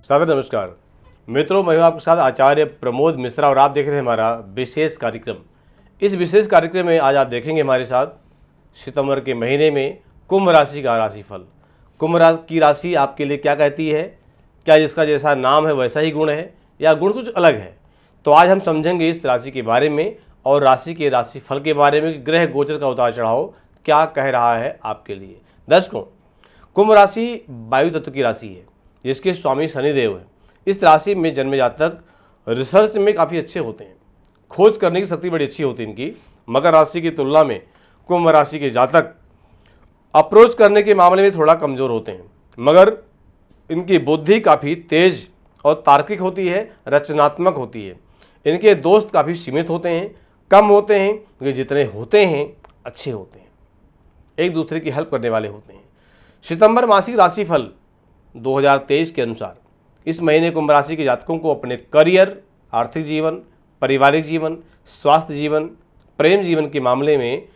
सादर नमस्कार मित्रों, मैं हूं आपके साथ आचार्य प्रमोद मिश्रा और आप देख रहे हैं हमारा विशेष कार्यक्रम। इस विशेष कार्यक्रम में आज आप देखेंगे हमारे साथ सितंबर के महीने में कुंभ राशि का राशिफल। कुंभ की राशि आपके लिए क्या कहती है, क्या जिसका जैसा नाम है वैसा ही गुण है या गुण कुछ अलग है? तो आज हम समझेंगे इस राशि के बारे में और राशि के राशिफल के बारे में कि ग्रह गोचर का उतार चढ़ाव क्या कह रहा है आपके लिए। दर्शकों, कुंभ राशि वायु तत्व की राशि है जिसके स्वामी शनिदेव हैं। इस राशि में जन्मे जातक रिसर्च में काफ़ी अच्छे होते हैं, खोज करने की शक्ति बड़ी अच्छी होती है इनकी। मकर राशि की तुलना में कुंभ राशि के जातक अप्रोच करने के मामले में थोड़ा कमज़ोर होते हैं, मगर इनकी बुद्धि काफ़ी तेज और तार्किक होती है, रचनात्मक होती है। इनके दोस्त काफ़ी सीमित होते हैं, कम होते हैं, लेकिन जितने होते हैं अच्छे होते हैं, एक दूसरे की हेल्प करने वाले होते हैं। सितंबर मासिक राशिफल 2023 के अनुसार इस महीने कुंभ राशि के जातकों को अपने करियर, आर्थिक जीवन, पारिवारिक जीवन, स्वास्थ्य जीवन, प्रेम जीवन के मामले में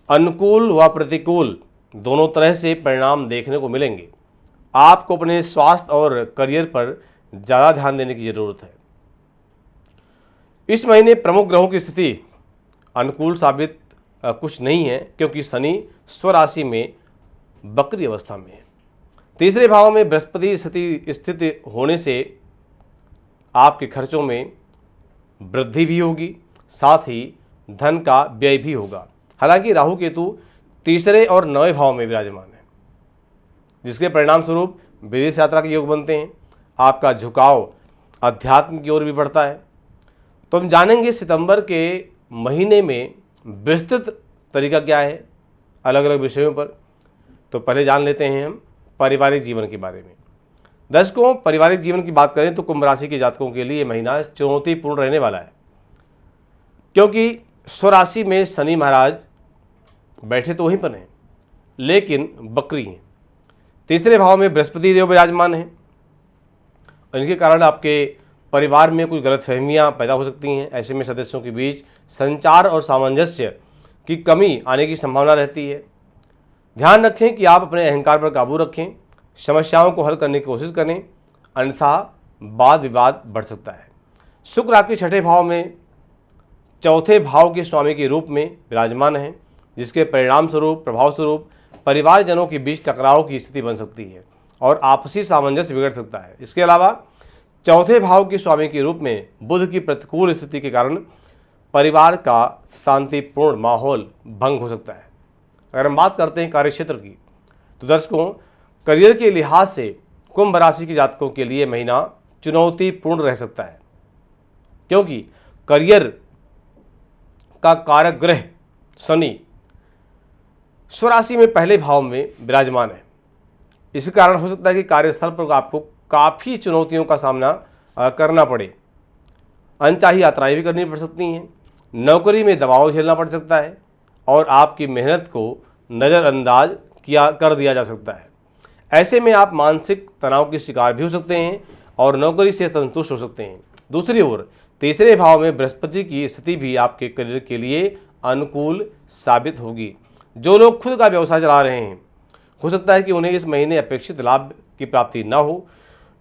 अनुकूल व प्रतिकूल दोनों तरह से परिणाम देखने को मिलेंगे। आपको अपने स्वास्थ्य और करियर पर ज़्यादा ध्यान देने की ज़रूरत है। इस महीने प्रमुख ग्रहों की स्थिति अनुकूल साबित कुछ नहीं है, क्योंकि शनि स्वराशि में वक्री अवस्था में है। तीसरे भाव में बृहस्पति स्थिति होने से आपके खर्चों में वृद्धि भी होगी, साथ ही धन का व्यय भी होगा। हालांकि राहु केतु तीसरे और 9वें भाव में विराजमान है, जिसके परिणाम स्वरूप विदेश यात्रा के योग बनते हैं। आपका झुकाव अध्यात्म की ओर भी बढ़ता है। तो हम जानेंगे सितंबर के महीने में विस्तृत तरीका क्या है अलग अलग विषयों पर। तो पहले जान लेते हैं हम पारिवारिक जीवन के बारे में। दर्शकों, पारिवारिक जीवन की बात करें तो कुंभ राशि के जातकों के लिए महीना चुनौतीपूर्ण रहने वाला है, क्योंकि स्वराशि में शनि महाराज बैठे तो वहीं पर हैं, लेकिन वक्री हैं। तीसरे भाव में बृहस्पति देव विराजमान हैं और इनके कारण आपके परिवार में कुछ गलतफहमियां पैदा हो सकती हैं। ऐसे में सदस्यों के बीच संचार और सामंजस्य की कमी आने की संभावना रहती है। ध्यान रखें कि आप अपने अहंकार पर काबू रखें, समस्याओं को हल करने की कोशिश करें, अन्यथा वाद विवाद बढ़ सकता है। शुक्र आपके छठे भाव में चौथे भाव के स्वामी के रूप में विराजमान है, जिसके परिणाम स्वरूप प्रभाव स्वरूप परिवारजनों के बीच टकराव की स्थिति बन सकती है और आपसी सामंजस्य बिगड़ सकता है। इसके अलावा चौथे भाव के स्वामी के रूप में बुध की प्रतिकूल स्थिति के कारण परिवार का शांतिपूर्ण माहौल भंग हो सकता है। अगर हम बात करते हैं कार्यक्षेत्र की, तो दर्शकों, करियर के लिहाज से कुंभ राशि के जातकों के लिए महीना चुनौतीपूर्ण रह सकता है, क्योंकि करियर का कारक ग्रह शनि स्वराशि में पहले भाव में विराजमान है। इसी कारण हो सकता है कि कार्यस्थल पर आपको काफ़ी चुनौतियों का सामना करना पड़े। अनचाही यात्राएं भी करनी पड़ सकती हैं, नौकरी में दबाव झेलना पड़ सकता है और आपकी मेहनत को नज़रअंदाज कर दिया जा सकता है। ऐसे में आप मानसिक तनाव के शिकार भी हो सकते हैं और नौकरी से संतुष्ट हो सकते हैं। दूसरी ओर तीसरे भाव में बृहस्पति की स्थिति भी आपके करियर के लिए अनुकूल साबित होगी। जो लोग खुद का व्यवसाय चला रहे हैं, हो सकता है कि उन्हें इस महीने अपेक्षित लाभ की प्राप्ति न हो,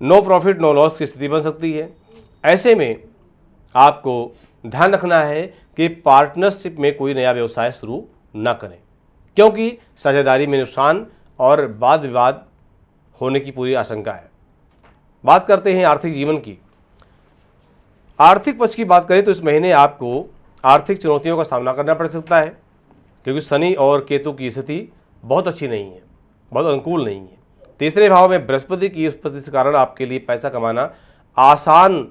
नो प्रॉफिट नो लॉस की स्थिति बन सकती है। ऐसे में आपको ध्यान रखना है कि पार्टनरशिप में कोई नया व्यवसाय शुरू न करें, क्योंकि साझेदारी में नुकसान और वाद विवाद होने की पूरी आशंका है। बात करते हैं आर्थिक जीवन की। आर्थिक पक्ष की बात करें तो इस महीने आपको आर्थिक चुनौतियों का सामना करना पड़ सकता है, क्योंकि शनि और केतु की स्थिति बहुत अच्छी नहीं है, बहुत अनुकूल नहीं है। तीसरे भाव में बृहस्पति की उपस्थिति के कारण आपके लिए पैसा कमाना आसान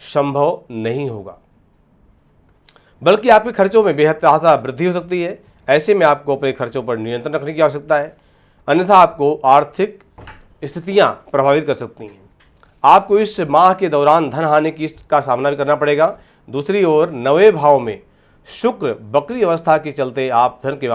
संभव नहीं होगा, बल्कि आपके खर्चों में बेहद ज़्यादा वृद्धि हो सकती है। ऐसे में आपको अपने खर्चों पर नियंत्रण रखने की आवश्यकता है, अन्यथा आपको आर्थिक स्थितियां प्रभावित कर सकती हैं। आपको इस माह के दौरान धन हानि का सामना भी करना पड़ेगा। दूसरी ओर 9वें भाव में शुक्र वक्री अवस्था के चलते आप धन के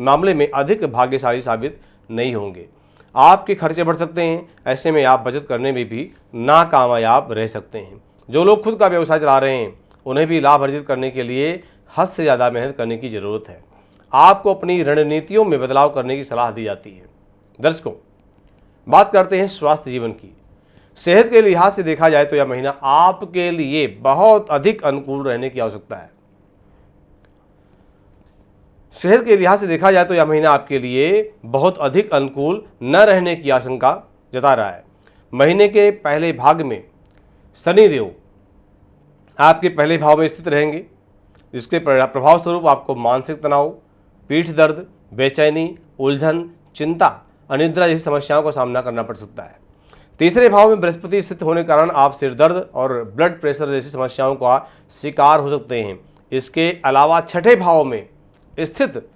मामले में अधिक भाग्यशाली साबित नहीं होंगे। आपके खर्चे बढ़ सकते हैं। ऐसे में आप बचत करने में भी नाकामयाब रह सकते हैं। जो लोग खुद का व्यवसाय चला रहे हैं, उन्हें भी लाभ अर्जित करने के लिए हद से ज़्यादा मेहनत करने की ज़रूरत है। आपको अपनी रणनीतियों में बदलाव करने की सलाह दी जाती है। दर्शकों, बात करते हैं स्वास्थ्य जीवन की। सेहत के लिहाज से देखा जाए तो यह महीना आपके लिए बहुत अधिक अनुकूल रहने की आवश्यकता है। सेहत के लिहाज से देखा जाए तो यह महीना आपके लिए बहुत अधिक अनुकूल न रहने की आशंका जता रहा है। महीने के पहले भाग में शनिदेव आपके पहले भाव में स्थित रहेंगे, जिसके प्रभाव स्वरूप आपको मानसिक तनाव, पीठ दर्द, बेचैनी, उलझन, चिंता, अनिद्रा जैसी समस्याओं का सामना करना पड़ सकता है। तीसरे भाव में बृहस्पति स्थित होने के कारण आप सिर दर्द और ब्लड प्रेशर जैसी समस्याओं का शिकार हो सकते हैं। इसके अलावा छठे भाव में स्थित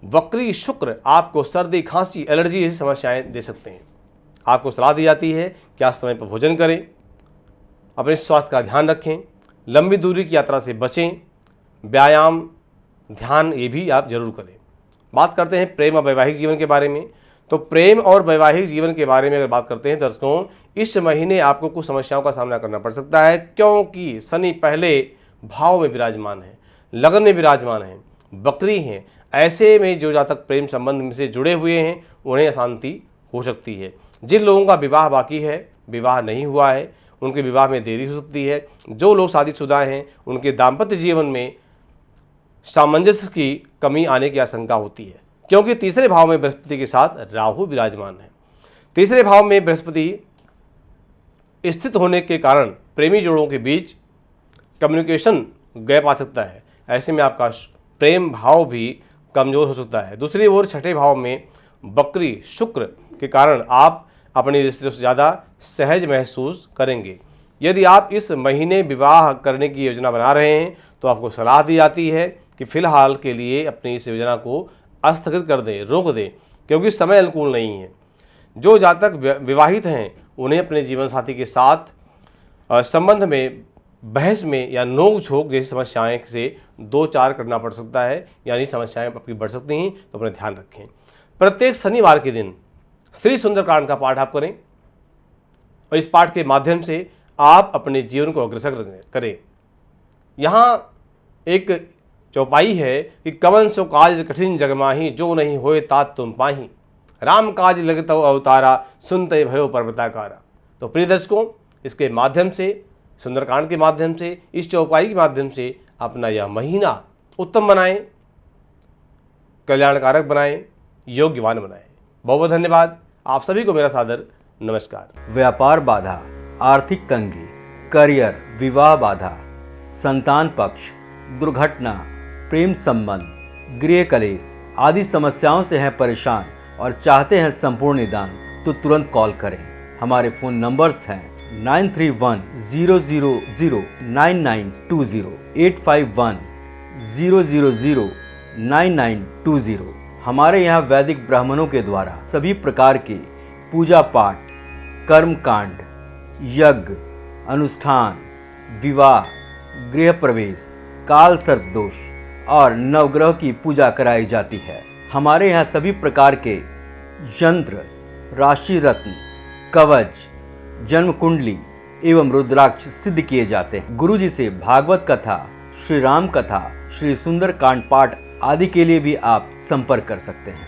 वक्री शुक्र आपको सर्दी, खांसी, एलर्जी जैसी समस्याएं दे सकते हैं। आपको सलाह दी जाती है कि आप समय पर भोजन करें, अपने स्वास्थ्य का ध्यान रखें, लंबी दूरी की यात्रा से बचें, व्यायाम, ध्यान ये भी आप जरूर करें। बात करते हैं प्रेम और वैवाहिक जीवन के बारे में। तो प्रेम और वैवाहिक जीवन के बारे में अगर बात करते हैं दर्शकों, इस महीने आपको कुछ समस्याओं का सामना करना पड़ सकता है, क्योंकि शनि पहले भाव में विराजमान है, लगन में विराजमान है, बकरी हैं। ऐसे में जो जातक प्रेम संबंध से जुड़े हुए हैं उन्हें अशांति हो सकती है। जिन लोगों का विवाह बाकी है, विवाह नहीं हुआ है, उनके विवाह में देरी हो सकती है। जो लोग शादीशुदा हैं उनके दाम्पत्य जीवन में सामंजस्य की कमी आने की आशंका होती है, क्योंकि तीसरे भाव में बृहस्पति के साथ राहु विराजमान है। तीसरे भाव में बृहस्पति स्थित होने के कारण प्रेमी जोड़ों के बीच कम्युनिकेशन गैप आ सकता है। ऐसे में आपका प्रेम भाव भी कमजोर हो सकता है। दूसरी ओर छठे भाव में बकरी शुक्र के कारण आप अपने रिश्ते से ज़्यादा सहज महसूस करेंगे। यदि आप इस महीने विवाह करने की योजना बना रहे हैं तो आपको सलाह दी जाती है कि फिलहाल के लिए अपनी इस योजना को स्थगित कर दें, रोक दें, क्योंकि समय अनुकूल नहीं है। जो जातक विवाहित हैं उन्हें अपने जीवन साथी के साथ संबंध में बहस में या नोक झोंक जैसी समस्याएं से दो चार करना पड़ सकता है, यानी समस्याएं आपकी बढ़ सकती हैं, तो अपना ध्यान रखें। प्रत्येक शनिवार के दिन श्री सुंदरकांड का पाठ आप करें और इस पाठ के माध्यम से आप अपने जीवन को अग्रसर करें। यहाँ एक चौपाई है कि कवन सो काज कठिन जग माही, जो नहीं होए तात तुम पाही, राम काज लगतो अवतारा, सुनते भयो पर्वताकारा। तो प्रिय दर्शकों, इसके माध्यम से, सुंदरकांड के माध्यम से, इस चौपाई के माध्यम से अपना यह महीना उत्तम बनाएं, कल्याणकारक बनाएं, योग्यवान बनाएं। बहुत बहुत धन्यवाद। आप सभी को मेरा सादर नमस्कार। व्यापार बाधा, आर्थिक तंगी, करियर, विवाह बाधा, संतान पक्ष, दुर्घटना, प्रेम संबंध, गृह कलेश आदि समस्याओं से हैं परेशान और चाहते हैं संपूर्ण निदान, तो तुरंत कॉल करें। हमारे फ़ोन नंबर्स हैं 9310009920, 8510009920। हमारे यहाँ वैदिक ब्राह्मणों के द्वारा सभी प्रकार के पूजा पाठ, कर्म कांड, यज्ञ, अनुष्ठान, विवाह, गृह प्रवेश, काल सर्प दोष और नवग्रह की पूजा कराई जाती है। हमारे यहाँ सभी प्रकार के यंत्र, राशि रत्न, कवच, जन्म कुंडली एवं रुद्राक्ष सिद्ध किए जाते हैं। गुरुजी से भागवत कथा, श्री राम कथा, श्री सुंदरकांड पाठ आदि के लिए भी आप संपर्क कर सकते हैं।